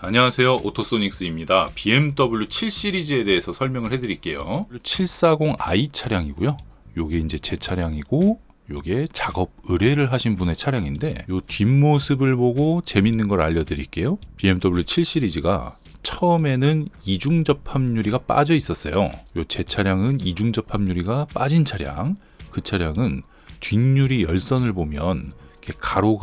안녕하세요, 오토소닉스입니다. BMW 7 시리즈에 대해서 설명을 해드릴게요. 740i 차량이고요. 요게 이제 제 차량이고, 요게 작업 의뢰를 하신 분의 차량인데, 요 뒷모습을 보고 재밌는 걸 알려드릴게요. BMW 7 시리즈가 처음에는 이중 접합유리가 빠져 있었어요. 요 제 차량은 이중 접합유리가 빠진 차량. 그 차량은 뒷유리 열선을 보면 가로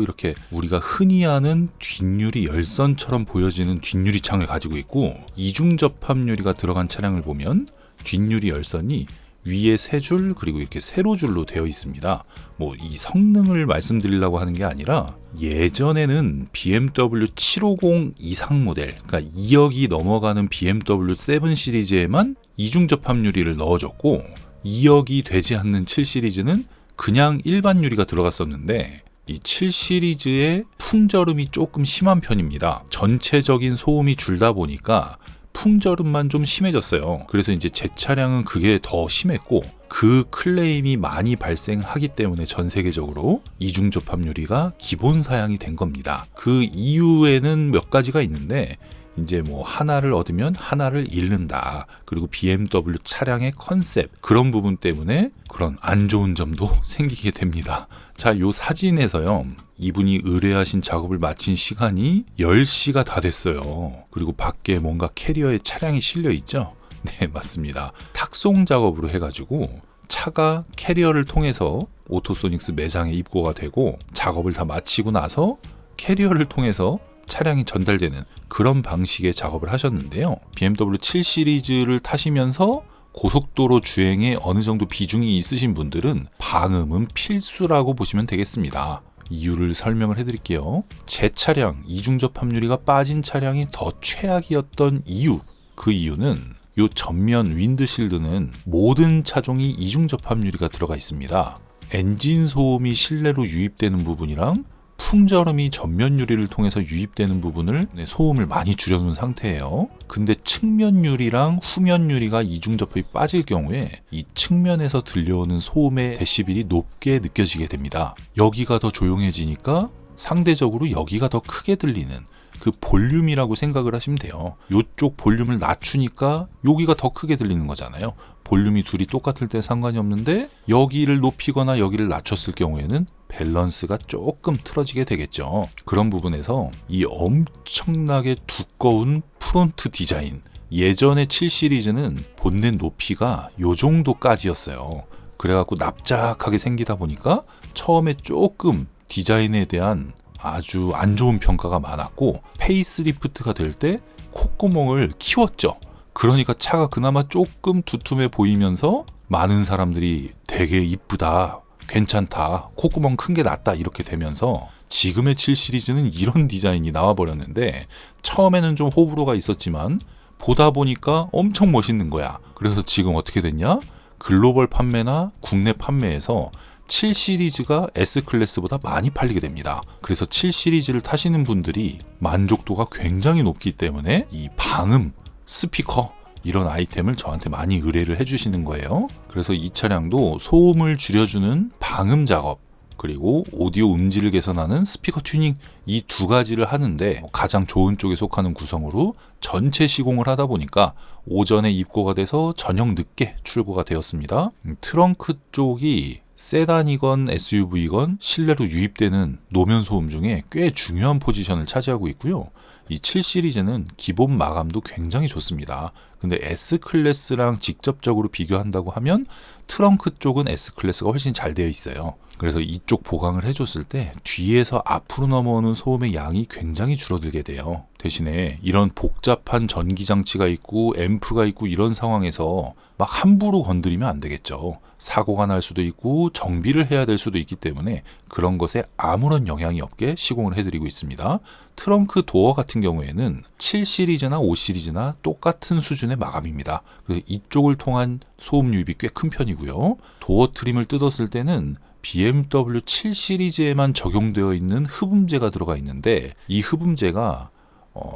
이렇게 우리가 흔히 아는 뒷유리 열선처럼 보여지는 뒷유리 창을 가지고 있고, 이중 접합유리가 들어간 차량을 보면 뒷유리 열선이 위에 세 줄 그리고 이렇게 세로줄로 되어 있습니다. 뭐 이 성능을 말씀드리려고 하는 게 아니라, 예전에는 BMW 750 이상 모델, 그러니까 2억이 넘어가는 BMW 7 시리즈에만 이중 접합유리를 넣어줬고, 2억이 되지 않는 7 시리즈는 그냥 일반 유리가 들어갔었는데, 이 7 시리즈의 풍절음이 조금 심한 편입니다. 전체적인 소음이 줄다 보니까 풍절음만 좀 심해졌어요. 그래서 이제 제 차량은 그게 더 심했고, 그 클레임이 많이 발생하기 때문에 전 세계적으로 이중 접합유리가 기본 사양이 된 겁니다. 그 이유에는 몇 가지가 있는데, 이제 뭐 하나를 얻으면 하나를 잃는다. 그리고 BMW 차량의 컨셉, 그런 부분 때문에 그런 안 좋은 점도 생기게 됩니다. 자, 요 사진에서요, 이분이 의뢰하신 작업을 마친 시간이 10시가 다 됐어요. 그리고 밖에 뭔가 캐리어에 차량이 실려 있죠? 네, 맞습니다. 탁송 작업으로 해가지고 차가 캐리어를 통해서 오토소닉스 매장에 입고가 되고, 작업을 다 마치고 나서 캐리어를 통해서 차량이 전달되는 그런 방식의 작업을 하셨는데요. BMW 7 시리즈를 타시면서 고속도로 주행에 어느 정도 비중이 있으신 분들은 방음은 필수라고 보시면 되겠습니다. 이유를 설명을 해드릴게요. 제 차량, 이중 접합유리가 빠진 차량이 더 최악이었던 이유, 그 이유는 요 전면 윈드실드는 모든 차종이 이중 접합유리가 들어가 있습니다. 엔진 소음이 실내로 유입되는 부분이랑 풍절음이 전면 유리를 통해서 유입되는 부분을 소음을 많이 줄여놓은 상태예요. 근데 측면 유리랑 후면 유리가 이중 접합이 빠질 경우에 이 측면에서 들려오는 소음의 데시벨이 높게 느껴지게 됩니다. 여기가 더 조용해지니까 상대적으로 여기가 더 크게 들리는 그 볼륨이라고 생각을 하시면 돼요. 이쪽 볼륨을 낮추니까 여기가 더 크게 들리는 거잖아요. 볼륨이 둘이 똑같을 때 상관이 없는데, 여기를 높이거나 여기를 낮췄을 경우에는 밸런스가 조금 틀어지게 되겠죠. 그런 부분에서 이 엄청나게 두꺼운 프론트 디자인, 예전의 7 시리즈는 본넷 높이가 요 정도까지였어요. 그래갖고 납작하게 생기다 보니까 처음에 조금 디자인에 대한 아주 안 좋은 평가가 많았고, 페이스리프트가 될 때 콧구멍을 키웠죠. 그러니까 차가 그나마 조금 두툼해 보이면서 많은 사람들이 되게 이쁘다, 괜찮다, 콧구멍 큰 게 낫다 이렇게 되면서 지금의 7 시리즈는 이런 디자인이 나와버렸는데, 처음에는 좀 호불호가 있었지만 보다 보니까 엄청 멋있는 거야. 그래서 지금 어떻게 됐냐? 글로벌 판매나 국내 판매에서 7 시리즈가 S클래스보다 많이 팔리게 됩니다. 그래서 7 시리즈를 타시는 분들이 만족도가 굉장히 높기 때문에 이 방음, 스피커 이런 아이템을 저한테 많이 의뢰를 해주시는 거예요. 그래서 이 차량도 소음을 줄여주는 방음 작업, 그리고 오디오 음질을 개선하는 스피커 튜닝, 이 두 가지를 하는데 가장 좋은 쪽에 속하는 구성으로 전체 시공을 하다 보니까 오전에 입고가 돼서 저녁 늦게 출고가 되었습니다. 트렁크 쪽이 세단이건 SUV건 실내로 유입되는 노면 소음 중에 꽤 중요한 포지션을 차지하고 있고요. 이 7 시리즈는 기본 마감도 굉장히 좋습니다. 근데 S클래스랑 직접적으로 비교한다고 하면 트렁크 쪽은 S클래스가 훨씬 잘 되어 있어요. 그래서 이쪽 보강을 해줬을 때 뒤에서 앞으로 넘어오는 소음의 양이 굉장히 줄어들게 돼요. 대신에 이런 복잡한 전기장치가 있고 앰프가 있고 이런 상황에서 막 함부로 건드리면 안 되겠죠. 사고가 날 수도 있고 정비를 해야 될 수도 있기 때문에 그런 것에 아무런 영향이 없게 시공을 해드리고 있습니다. 트렁크 도어 같은 경우에는 7 시리즈나 5 시리즈나 똑같은 수준의 마감입니다. 그래서 이쪽을 통한 소음 유입이 꽤 큰 편이고요. 도어 트림을 뜯었을 때는 BMW 7 시리즈에만 적용되어 있는 흡음재가 들어가 있는데, 이 흡음재가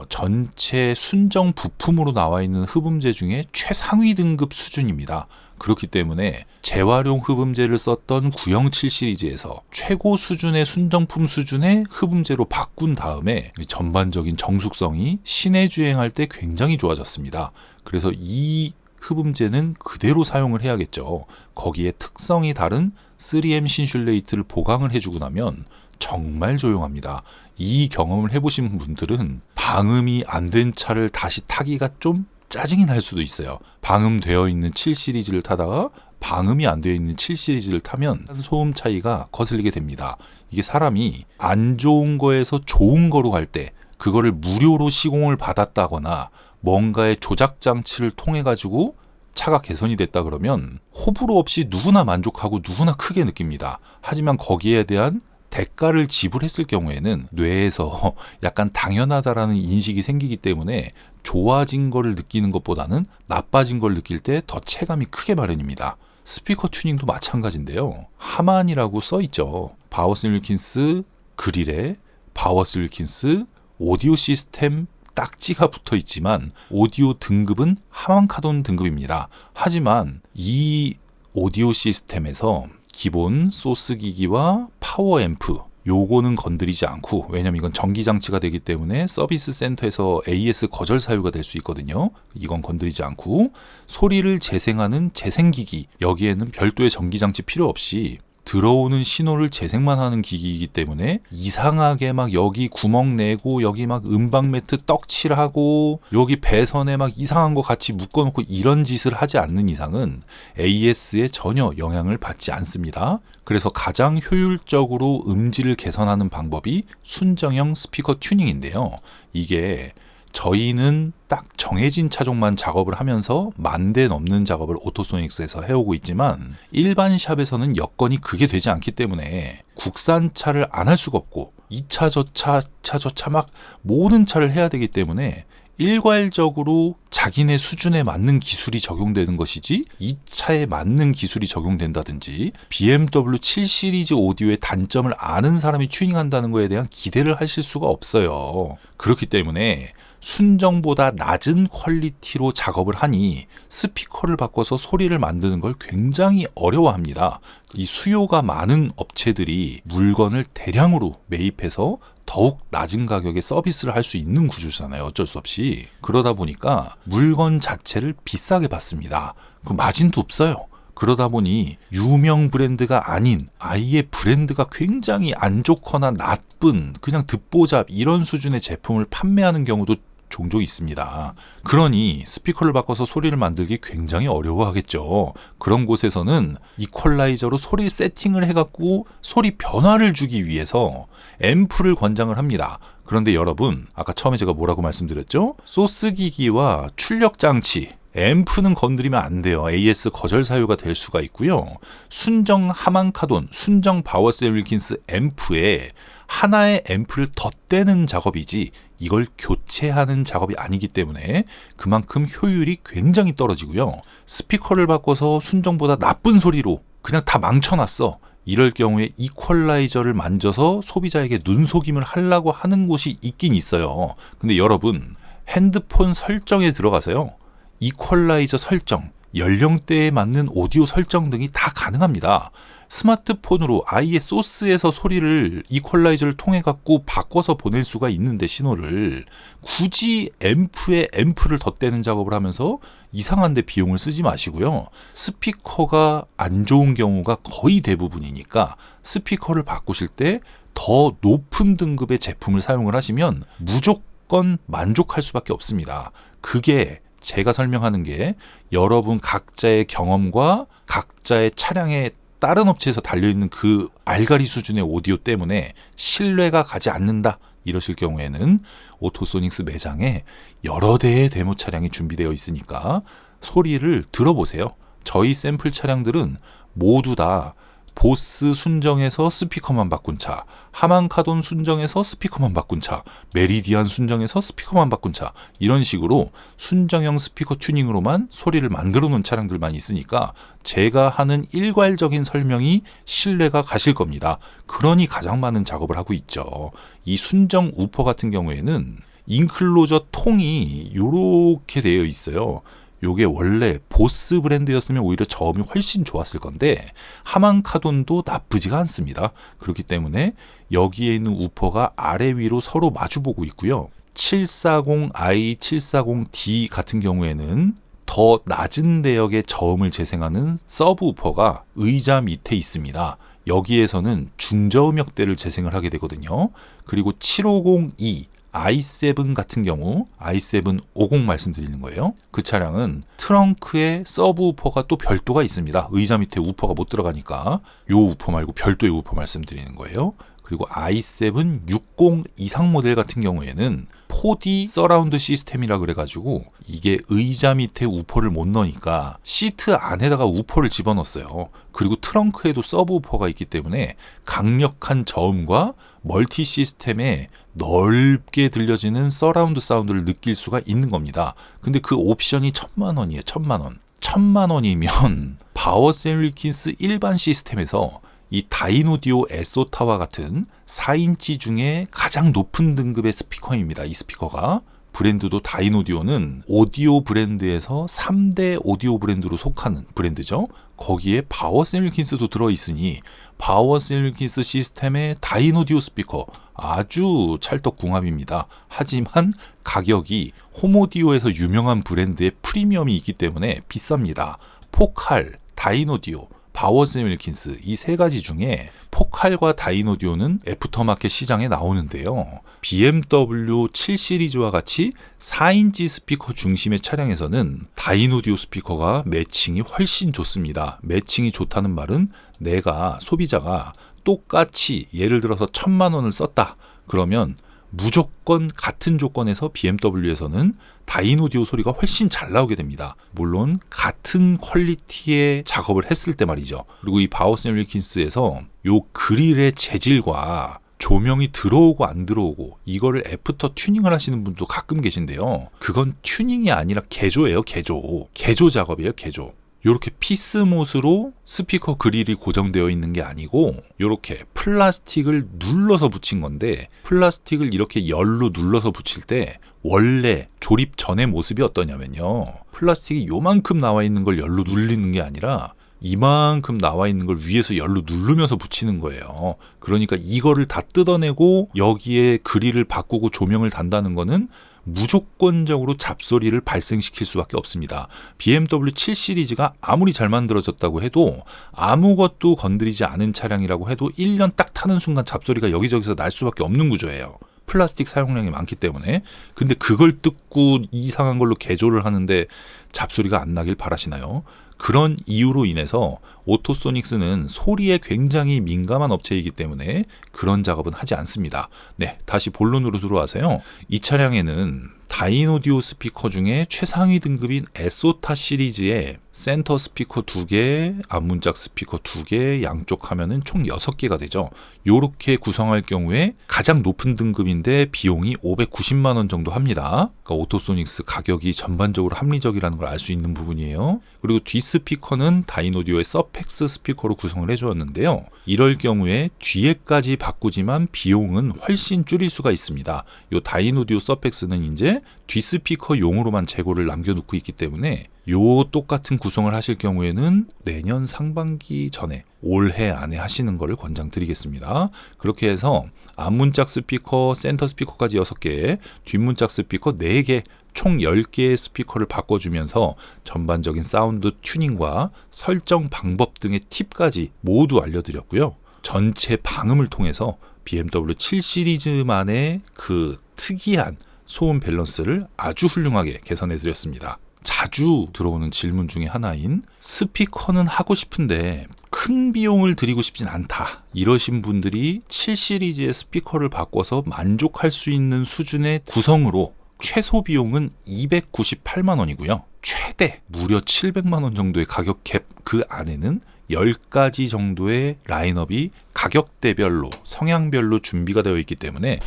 전체 순정 부품으로 나와 있는 흡음재 중에 최상위 등급 수준입니다. 그렇기 때문에 재활용 흡음재를 썼던 907 시리즈에서 최고 수준의 순정품 수준의 흡음재로 바꾼 다음에 전반적인 정숙성이 시내 주행할 때 굉장히 좋아졌습니다. 그래서 이 흡음재는 그대로 사용을 해야겠죠. 거기에 특성이 다른 3M 신슐레이트를 보강을 해주고 나면 정말 조용합니다. 이 경험을 해보신 분들은 방음이 안 된 차를 다시 타기가 좀 짜증이 날 수도 있어요. 방음되어 있는 7 시리즈를 타다가 방음이 안 되어 있는 7 시리즈를 타면 소음 차이가 거슬리게 됩니다. 이게 사람이 안 좋은 거에서 좋은 거로 갈 때 그거를 무료로 시공을 받았다거나 뭔가의 조작 장치를 통해 가지고 차가 개선이 됐다 그러면 호불호 없이 누구나 만족하고 누구나 크게 느낍니다. 하지만 거기에 대한 대가를 지불했을 경우에는 뇌에서 약간 당연하다라는 인식이 생기기 때문에 좋아진 거를 느끼는 것보다는 나빠진 걸 느낄 때 더 체감이 크게 마련입니다. 스피커 튜닝도 마찬가지인데요. 하만이라고 써있죠. 바워스 윌킨스 그릴에 바워스 윌킨스 오디오 시스템 딱지가 붙어 있지만 오디오 등급은 하만카돈 등급입니다. 하지만 이 오디오 시스템에서 기본 소스 기기와 파워 앰프 요거는 건드리지 않고, 왜냐면 이건 전기장치가 되기 때문에 서비스 센터에서 AS 거절 사유가 될 수 있거든요. 이건 건드리지 않고 소리를 재생하는 재생기기, 여기에는 별도의 전기장치 필요 없이 들어오는 신호를 재생만 하는 기기이기 때문에 이상하게 막 여기 구멍 내고 여기 막 음방 매트 떡칠하고 여기 배선에 막 이상한 거 같이 묶어놓고 이런 짓을 하지 않는 이상은 AS에 전혀 영향을 받지 않습니다. 그래서 가장 효율적으로 음질을 개선하는 방법이 순정형 스피커 튜닝인데요. 이게 저희는 딱 정해진 차종만 작업을 하면서 10,000대 넘는 작업을 오토소닉스에서 해오고 있지만 일반 샵에서는 여건이 그게 되지 않기 때문에 국산차를 안 할 수가 없고 이 차 저 차 막 모든 차를 해야 되기 때문에 일괄적으로 자기네 수준에 맞는 기술이 적용되는 것이지 이 차에 맞는 기술이 적용된다든지 BMW 7 시리즈 오디오의 단점을 아는 사람이 튜닝한다는 거에 대한 기대를 하실 수가 없어요. 그렇기 때문에 순정보다 낮은 퀄리티로 작업을 하니 스피커를 바꿔서 소리를 만드는 걸 굉장히 어려워합니다. 이 수요가 많은 업체들이 물건을 대량으로 매입해서 더욱 낮은 가격에 서비스를 할 수 있는 구조잖아요. 어쩔 수 없이. 그러다 보니까 물건 자체를 비싸게 받습니다. 그 마진도 없어요. 그러다 보니 유명 브랜드가 아닌 아예 브랜드가 굉장히 안 좋거나 나쁜 그냥 듣보잡 이런 수준의 제품을 판매하는 경우도 종종 있습니다. 그러니 스피커를 바꿔서 소리를 만들기 굉장히 어려워하겠죠. 그런 곳에서는 이퀄라이저로 소리 세팅을 해갖고 소리 변화를 주기 위해서 앰프를 권장을 합니다. 그런데 여러분, 아까 처음에 제가 뭐라고 말씀드렸죠? 소스 기기와 출력 장치, 앰프는 건드리면 안 돼요. AS 거절 사유가 될 수가 있고요. 순정 하만카돈, 순정 바워스 윌킨스 앰프에 하나의 앰프를 덧대는 작업이지 이걸 교체하는 작업이 아니기 때문에 그만큼 효율이 굉장히 떨어지고요. 스피커를 바꿔서 순정보다 나쁜 소리로 그냥 다 망쳐놨어. 이럴 경우에 이퀄라이저를 만져서 소비자에게 눈속임을 하려고 하는 곳이 있긴 있어요. 근데 여러분, 핸드폰 설정에 들어가서요. 이퀄라이저 설정, 연령대에 맞는 오디오 설정 등이 다 가능합니다. 스마트폰으로 아예 소스에서 소리를 이퀄라이저를 통해 갖고 바꿔서 보낼 수가 있는데 신호를 굳이 앰프에 앰프를 덧대는 작업을 하면서 이상한데 비용을 쓰지 마시고요. 스피커가 안 좋은 경우가 거의 대부분이니까 스피커를 바꾸실 때 더 높은 등급의 제품을 사용을 하시면 무조건 만족할 수밖에 없습니다. 그게 제가 설명하는 게 여러분 각자의 경험과 각자의 차량의 다른 업체에서 달려있는 그 알가리 수준의 오디오 때문에 신뢰가 가지 않는다 이러실 경우에는 오토소닉스 매장에 여러 대의 데모 차량이 준비되어 있으니까 소리를 들어보세요. 저희 샘플 차량들은 모두 다 보스 순정에서 스피커만 바꾼 차, 하만카돈 순정에서 스피커만 바꾼 차, 메리디안 순정에서 스피커만 바꾼 차, 이런 식으로 순정형 스피커 튜닝으로만 소리를 만들어 놓은 차량들만 있으니까 제가 하는 일괄적인 설명이 신뢰가 가실 겁니다. 그러니 가장 많은 작업을 하고 있죠. 이 순정 우퍼 같은 경우에는 인클로저 통이 요렇게 되어 있어요. 요게 원래 보스 브랜드였으면 오히려 저음이 훨씬 좋았을 건데 하만카돈도 나쁘지가 않습니다. 그렇기 때문에 여기에 있는 우퍼가 아래 위로 서로 마주보고 있고요. 740i, 740d 같은 경우에는 더 낮은 대역의 저음을 재생하는 서브 우퍼가 의자 밑에 있습니다. 여기에서는 중저음역대를 재생을 하게 되거든요. 그리고 750e i7 같은 경우 i7 50 말씀드리는 거예요. 그 차량은 트렁크에 서브 우퍼가 또 별도가 있습니다. 의자 밑에 우퍼가 못 들어가니까 요 우퍼 말고 별도의 우퍼 말씀드리는 거예요. 그리고 i7 60 이상 모델 같은 경우에는 4D 서라운드 시스템이라 그래가지고 이게 의자 밑에 우퍼를 못 넣으니까 시트 안에다가 우퍼를 집어넣었어요. 그리고 트렁크에도 서브 우퍼가 있기 때문에 강력한 저음과 멀티 시스템에 넓게 들려지는 서라운드 사운드를 느낄 수가 있는 겁니다. 근데 그 옵션이 1,000,000원이에요. 1,000,000원. 1,000,000원이면 바워셀 윌킨스 일반 시스템에서 이 다이노디오 에소타와 같은 4인치 중에 가장 높은 등급의 스피커입니다. 이 스피커가. 브랜드도 다이노디오는 오디오 브랜드에서 3대 오디오 브랜드로 속하는 브랜드죠. 거기에 바워셀 윌킨스도 들어있으니 바워셀 윌킨스 시스템의 다이노디오 스피커 아주 찰떡궁합입니다. 하지만 가격이 홈오디오에서 유명한 브랜드의 프리미엄이 있기 때문에 비쌉니다. 포칼, 다이노디오, 바워셀 윌킨스 이 세 가지 중에 포칼과 다이노디오는 애프터마켓 시장에 나오는데요. BMW 7 시리즈와 같이 4인치 스피커 중심의 차량에서는 다이노디오 스피커가 매칭이 훨씬 좋습니다. 매칭이 좋다는 말은 내가 소비자가 똑같이 예를 들어서 1,000,000원을 썼다. 그러면 무조건 같은 조건에서 BMW에서는 다이노디오 소리가 훨씬 잘 나오게 됩니다. 물론 같은 퀄리티의 작업을 했을 때 말이죠. 그리고 이 바워셀 윌킨스에서 요 그릴의 재질과 조명이 들어오고 안 들어오고 이거를 애프터 튜닝을 하시는 분도 가끔 계신데요. 그건 튜닝이 아니라 개조예요. 개조 작업이에요. 개조. 이렇게 피스못으로 스피커 그릴이 고정되어 있는 게 아니고 이렇게 플라스틱을 눌러서 붙인 건데 플라스틱을 이렇게 열로 눌러서 붙일 때 원래 조립 전의 모습이 어떠냐면요. 플라스틱이 요만큼 나와 있는 걸 열로 눌리는 게 아니라 이만큼 나와 있는 걸 위에서 열로 누르면서 붙이는 거예요. 그러니까 이거를 다 뜯어내고 여기에 그릴을 바꾸고 조명을 단다는 거는 무조건적으로 잡소리를 발생시킬 수밖에 없습니다. BMW 7 시리즈가 아무리 잘 만들어졌다고 해도 아무것도 건드리지 않은 차량이라고 해도 1년 딱 타는 순간 잡소리가 여기저기서 날 수밖에 없는 구조예요. 플라스틱 사용량이 많기 때문에. 근데 그걸 뜯고 이상한 걸로 개조를 하는데 잡소리가 안 나길 바라시나요? 그런 이유로 인해서 오토소닉스는 소리에 굉장히 민감한 업체이기 때문에 그런 작업은 하지 않습니다. 네, 다시 본론으로 들어와서요. 이 차량에는 다이노디오 스피커 중에 최상위 등급인 에소타 시리즈의 센터 스피커 2개, 앞문짝 스피커 2개, 양쪽 하면은 총 6개가 되죠. 요렇게 구성할 경우에 가장 높은 등급인데 비용이 590만 원 정도 합니다. 그러니까 오토소닉스 가격이 전반적으로 합리적이라는 걸 알 수 있는 부분이에요. 그리고 뒷 스피커는 다이노디오의 서펙스 스피커로 구성을 해주었는데요. 이럴 경우에 뒤에까지 바꾸지만 비용은 훨씬 줄일 수가 있습니다. 요 다이노디오 서펙스는 이제 뒷 스피커용으로만 재고를 남겨놓고 있기 때문에 요 똑같은 구성을 하실 경우에는 내년 상반기 전에 올해 안에 하시는 것을 권장드리겠습니다. 그렇게 해서 앞문짝 스피커, 센터 스피커까지 6개, 뒷문짝 스피커 4개, 총 10개의 스피커를 바꿔주면서 전반적인 사운드 튜닝과 설정 방법 등의 팁까지 모두 알려드렸고요. 전체 방음을 통해서 BMW 7 시리즈만의 그 특이한 소음 밸런스를 아주 훌륭하게 개선해 드렸습니다. 자주 들어오는 질문 중에 하나인 스피커는 하고 싶은데 큰 비용을 들이고 싶진 않다. 이러신 분들이 7 시리즈의 스피커를 바꿔서 만족할 수 있는 수준의 구성으로 최소 비용은 298만 원이고요. 최대 무려 700만 원 정도의 가격 갭 그 안에는 10가지 정도의 라인업이 가격대별로 성향별로 준비가 되어 있기 때문에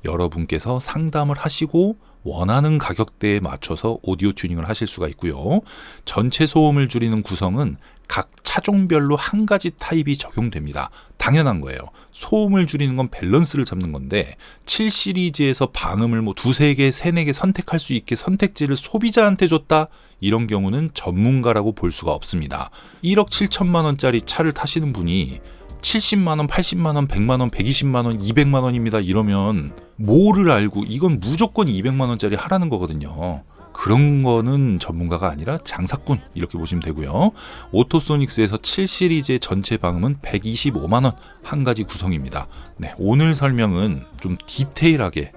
여러분께서 상담을 하시고 원하는 가격대에 맞춰서 오디오 튜닝을 하실 수가 있고요. 전체 소음을 줄이는 구성은 각 차종별로 한 가지 타입이 적용됩니다. 당연한 거예요. 소음을 줄이는 건 밸런스를 잡는 건데 7 시리즈에서 방음을 뭐 두세 개, 세네 개 선택할 수 있게 선택지를 소비자한테 줬다? 이런 경우는 전문가라고 볼 수가 없습니다. 1억 7천만 원짜리 차를 타시는 분이 70만 원, 80만 원, 100만 원, 120만 원, 200만 원입니다. 이러면 뭐를 알고 이건 무조건 200만 원짜리 하라는 거거든요. 그런 거는 전문가가 아니라 장사꾼 이렇게 보시면 되고요. 오토소닉스에서 7 시리즈의 전체 방음은 125만 원 한 가지 구성입니다. 네, 오늘 설명은 좀 디테일하게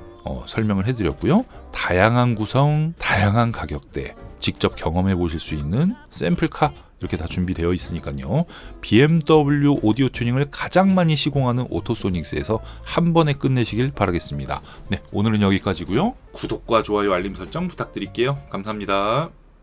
설명을 해드렸고요. 다양한 구성, 다양한 가격대 직접 경험해 보실 수 있는 샘플카 이렇게 다 준비되어 있으니까요. BMW 오디오 튜닝을 가장 많이 시공하는 오토소닉스에서 한 번에 끝내시길 바라겠습니다. 네, 오늘은 여기까지고요. 구독과 좋아요, 알림 설정 부탁드릴게요. 감사합니다.